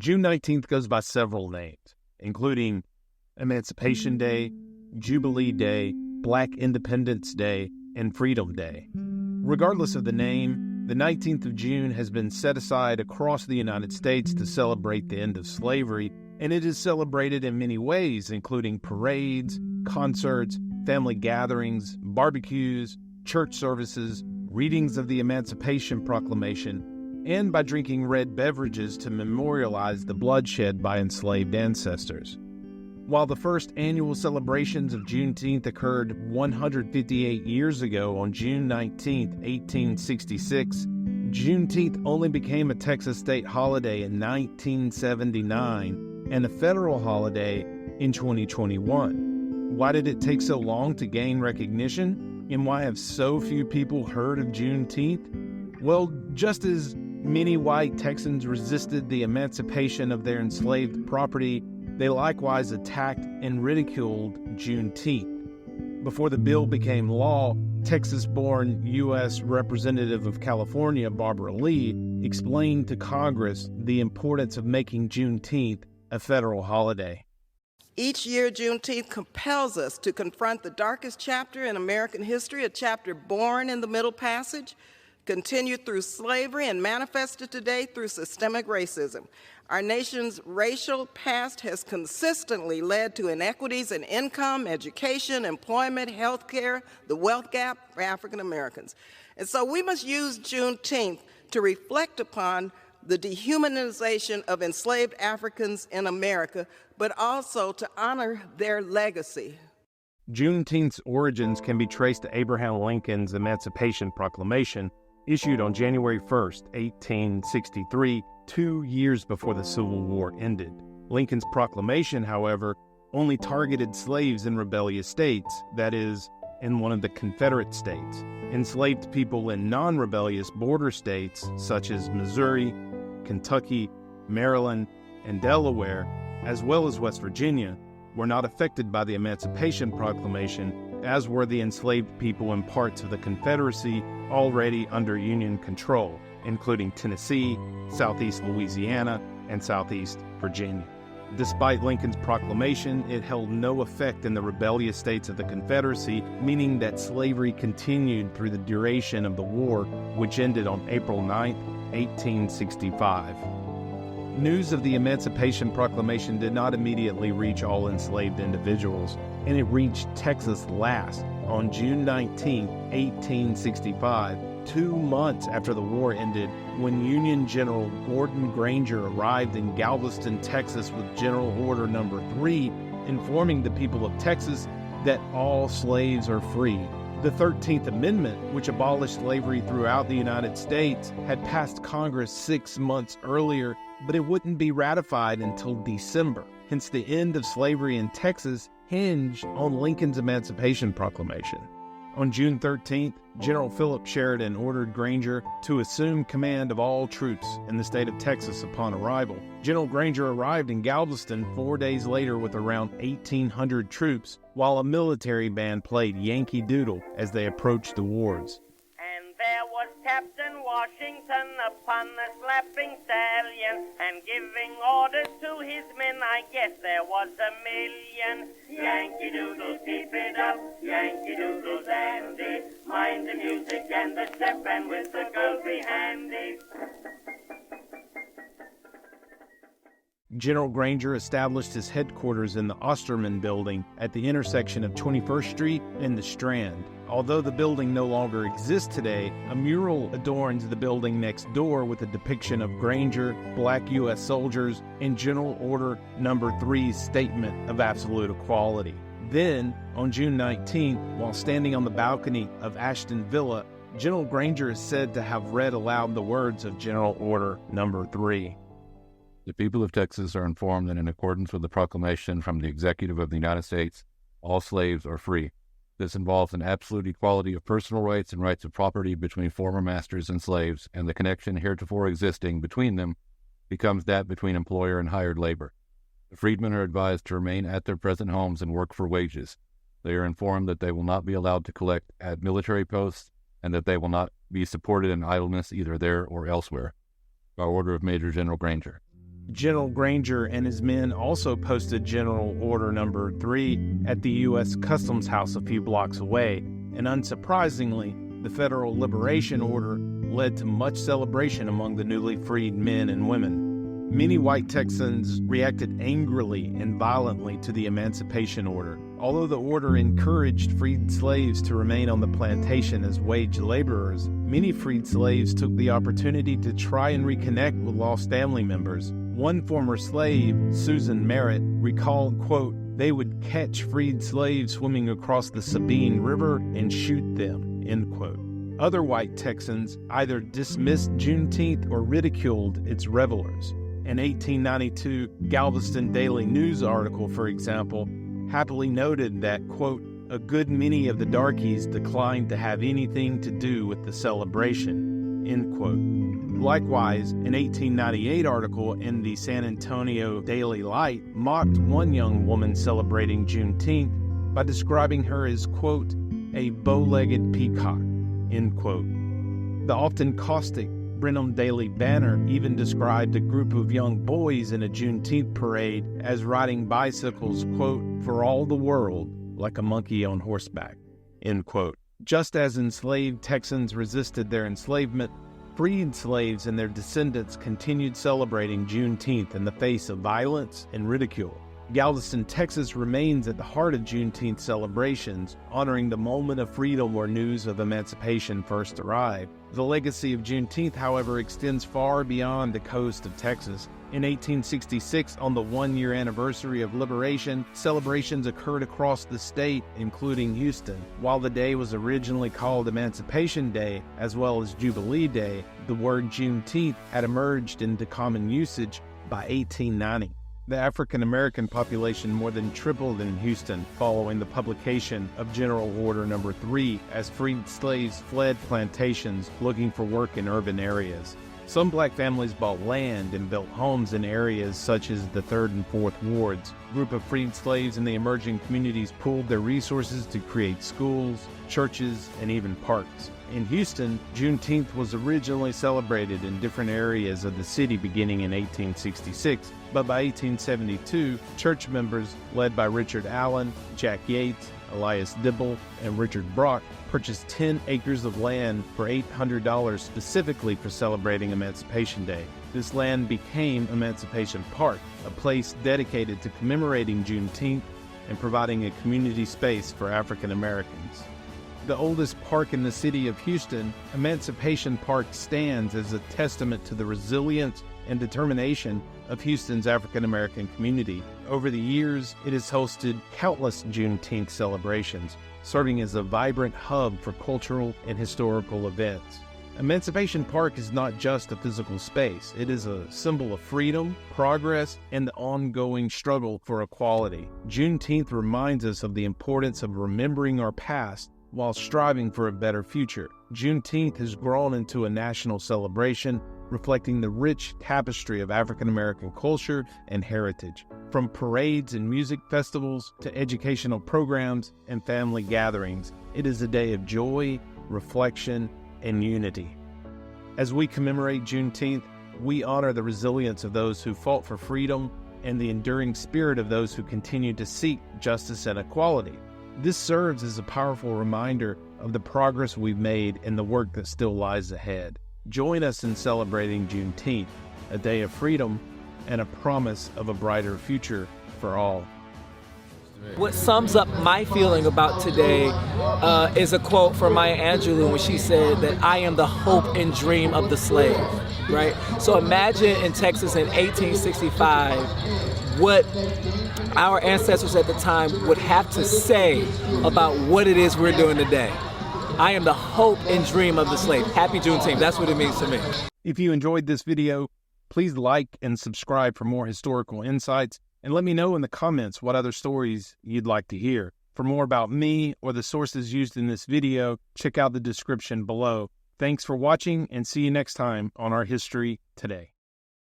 June 19th goes by several names, including Emancipation Day, Jubilee Day, Black Independence Day, and Freedom Day. Regardless of the name, the 19th of June has been set aside across the United States to celebrate the end of slavery, and it is celebrated in many ways, including parades, concerts, family gatherings, barbecues, church services, readings of the Emancipation Proclamation, and by drinking red beverages to memorialize the bloodshed by enslaved ancestors. While the first annual celebrations of Juneteenth occurred 158 years ago on June 19, 1866, Juneteenth only became a Texas state holiday in 1979 and a federal holiday in 2021. Why did it take so long to gain recognition? And why have so few people heard of Juneteenth? Well, just as many white Texans resisted the emancipation of their enslaved property, they likewise attacked and ridiculed Juneteenth. Before the bill became law, Texas-born U.S. Representative of California, Barbara Lee, explained to Congress the importance of making Juneteenth a federal holiday. Each year, Juneteenth compels us to confront the darkest chapter in American history, a chapter born in the Middle Passage, continued through slavery, and manifested today through systemic racism. Our nation's racial past has consistently led to inequities in income, education, employment, health care, the wealth gap for African Americans. And so we must use Juneteenth to reflect upon the dehumanization of enslaved Africans in America, but also to honor their legacy. Juneteenth's origins can be traced to Abraham Lincoln's Emancipation Proclamation, issued on January 1, 1863, 2 years before the Civil War ended. Lincoln's proclamation, however, only targeted slaves in rebellious states, that is, in one of the Confederate states. Enslaved people in non-rebellious border states, such as Missouri, Kentucky, Maryland, and Delaware, as well as West Virginia, were not affected by the Emancipation Proclamation, as were the enslaved people in parts of the Confederacy already under Union control, including Tennessee, Southeast Louisiana, and Southeast Virginia. Despite Lincoln's proclamation, it held no effect in the rebellious states of the Confederacy, meaning that slavery continued through the duration of the war, which ended on April 9, 1865. News of the Emancipation Proclamation did not immediately reach all enslaved individuals, and it reached Texas last on June 19, 1865, 2 months after the war ended, when Union General Gordon Granger arrived in Galveston, Texas with General Order Number 3, informing the people of Texas that all slaves are free. The 13th Amendment, which abolished slavery throughout the United States, had passed Congress 6 months earlier, but it wouldn't be ratified until December. Hence, the end of slavery in Texas hinged on Lincoln's Emancipation Proclamation. On June 13th, General Philip Sheridan ordered Granger to assume command of all troops in the state of Texas upon arrival. General Granger arrived in Galveston 4 days later with around 1,800 troops, while a military band played Yankee Doodle as they approached the wards. And there was Captain Washington upon the slapping stallion, and giving orders to his men, I guess there was 1,000,000. Yankee Doodle, keep it up, Yankee Doodle dandy, mind the music and the step, and with the girl be handy. General Granger established his headquarters in the Osterman Building at the intersection of 21st Street and the Strand. Although the building no longer exists today, a mural adorns the building next door with a depiction of Granger, black U.S. soldiers, and General Order Number 3's statement of absolute equality. Then, on June 19th, while standing on the balcony of Ashton Villa, General Granger is said to have read aloud the words of General Order Number 3. The people of Texas are informed that in accordance with the proclamation from the Executive of the United States, all slaves are free. This involves an absolute equality of personal rights and rights of property between former masters and slaves, and the connection heretofore existing between them becomes that between employer and hired labor. The freedmen are advised to remain at their present homes and work for wages. They are informed that they will not be allowed to collect at military posts, and that they will not be supported in idleness either there or elsewhere. By order of Major General Granger. General Granger and his men also posted General Order Number 3 at the U.S. Customs House a few blocks away, and unsurprisingly, the Federal Liberation Order led to much celebration among the newly freed men and women. Many white Texans reacted angrily and violently to the Emancipation Order. Although the order encouraged freed slaves to remain on the plantation as wage laborers, many freed slaves took the opportunity to try and reconnect with lost family members. One former slave, Susan Merritt, recalled, quote, "They would catch freed slaves swimming across the Sabine River and shoot them," end quote. Other white Texans either dismissed Juneteenth or ridiculed its revelers. An 1892 Galveston Daily News article, for example, happily noted that, quote, "a good many of the darkies declined to have anything to do with the celebration," end quote. Likewise, an 1898 article in the San Antonio Daily Light mocked one young woman celebrating Juneteenth by describing her as, quote, "a bow-legged peacock," end quote. The often caustic Brenham Daily Banner even described a group of young boys in a Juneteenth parade as riding bicycles, quote, "for all the world like a monkey on horseback," end quote. Just as enslaved Texans resisted their enslavement, freed slaves and their descendants continued celebrating Juneteenth in the face of violence and ridicule. Galveston, Texas remains at the heart of Juneteenth celebrations, honoring the moment of freedom where news of emancipation first arrived. The legacy of Juneteenth, however, extends far beyond the coast of Texas. In 1866, on the one-year anniversary of liberation, celebrations occurred across the state, including Houston. While the day was originally called Emancipation Day, as well as Jubilee Day, the word Juneteenth had emerged into common usage by 1890. The African American population more than tripled in Houston following the publication of General Order Number 3 as freed slaves fled plantations looking for work in urban areas. Some black families bought land and built homes in areas such as the 3rd and 4th Wards. A group of freed slaves in the emerging communities pooled their resources to create schools, churches, and even parks. In Houston, Juneteenth was originally celebrated in different areas of the city beginning in 1866, but by 1872, church members led by Richard Allen, Jack Yates, Elias Dibble, and Richard Brock purchased 10 acres of land for $800 specifically for celebrating Emancipation Day. This land became Emancipation Park, a place dedicated to commemorating Juneteenth and providing a community space for African Americans. The oldest park in the city of Houston, Emancipation Park stands as a testament to the resilience and determination of Houston's African American community. Over the years, it has hosted countless Juneteenth celebrations, serving as a vibrant hub for cultural and historical events. Emancipation Park is not just a physical space. It is a symbol of freedom, progress, and the ongoing struggle for equality. Juneteenth reminds us of the importance of remembering our past while striving for a better future. Juneteenth has grown into a national celebration, reflecting the rich tapestry of African American culture and heritage. From parades and music festivals to educational programs and family gatherings, it is a day of joy, reflection, and unity. As we commemorate Juneteenth, we honor the resilience of those who fought for freedom and the enduring spirit of those who continue to seek justice and equality. This serves as a powerful reminder of the progress we've made and the work that still lies ahead. Join us in celebrating Juneteenth, a day of freedom and a promise of a brighter future for all. What sums up my feeling about today is a quote from Maya Angelou when she said that I am the hope and dream of the slave, right? So imagine in Texas in 1865 what our ancestors at the time would have to say about what it is we're doing today. I am the hope and dream of the slave. Happy Juneteenth. That's what it means to me. If you enjoyed this video, please like and subscribe for more historical insights, and let me know in the comments what other stories you'd like to hear. For more about me or the sources used in this video, check out the description below. Thanks for watching, and see you next time on Our History Today.